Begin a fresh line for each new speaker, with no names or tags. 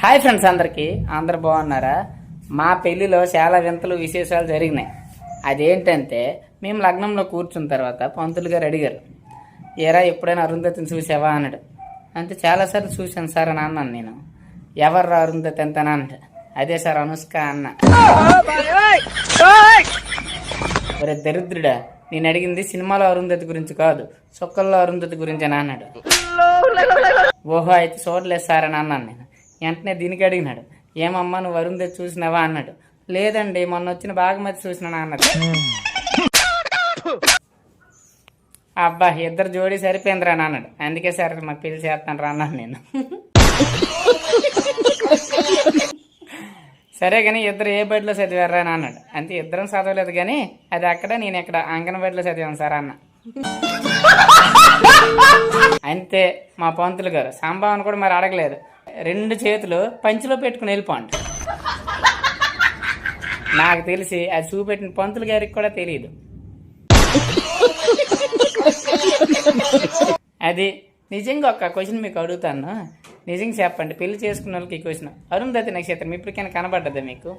Hi friends, అందరూ బాగున్నారా? మా పెళ్లిలో చాలా వింతలు విశేషాలు జరిగినాయి. అదేంటంటే మేము లగ్నంలో కూర్చున్న తర్వాత పంతులు గారు అడిగారు, ఏరా ఎప్పుడైనా అరుంధతిని చూసావా అన్నాడు. అంటే చాలాసార్లు చూశాను సార్ అని అన్నాను. నేను ఎవర్రా అరుంధతి ఎంతనా అంటే, అదే సార్ అనుష్క అన్న. ఒరే దరిద్రుడా, నేను అడిగింది సినిమాలో అరుంధతి గురించి కాదు, సొక్కల్లో అరుంధతి గురించి అని అన్నాడు. ఓహో అయితే చూడలేదు సార్ అని అన్నాను. నేను వెంటనే దీనికి అడిగినాడు, ఏమమ్మా నువ్వు అరుంధతి చూసినావా అన్నాడు. లేదండి మొన్న వచ్చిన బాగుమతి చూసినా అన్నాడు. అబ్బా ఇద్దరు జోడీ సరిపోయిందిరా అని అన్నాడు. అందుకే సార్ మాకు పెళ్లి చేస్తాను రా అన్నాను నేను. సరే కానీ ఇద్దరు ఏ బడిలో చదివారా అని అన్నాడు. అంతే, ఇద్దరం చదవలేదు కానీ అది అక్కడ నేను ఎక్కడ అంగన్వాడిలో చదివాను సార్ అన్న. అంతే, మా పంతులు గారు సంభావన కూడా మరి అడగలేదు, 2 చేతులు పంచిలో పెట్టుకుని వెళ్ళిపోండి. నాకు తెలిసి అది చూపెట్టిన పంతులు గారికి కూడా తెలియదు. అది నిజంగా ఒక క్వశ్చన్ మీకు అడుగుతాను, నిజంగా చెప్పండి, పెళ్లి చేసుకున్న వాళ్ళకి ఈ క్వశ్చన్, అరుంధతి నక్షత్రం ఇప్పటికైనా కనబడ్డదా మీకు?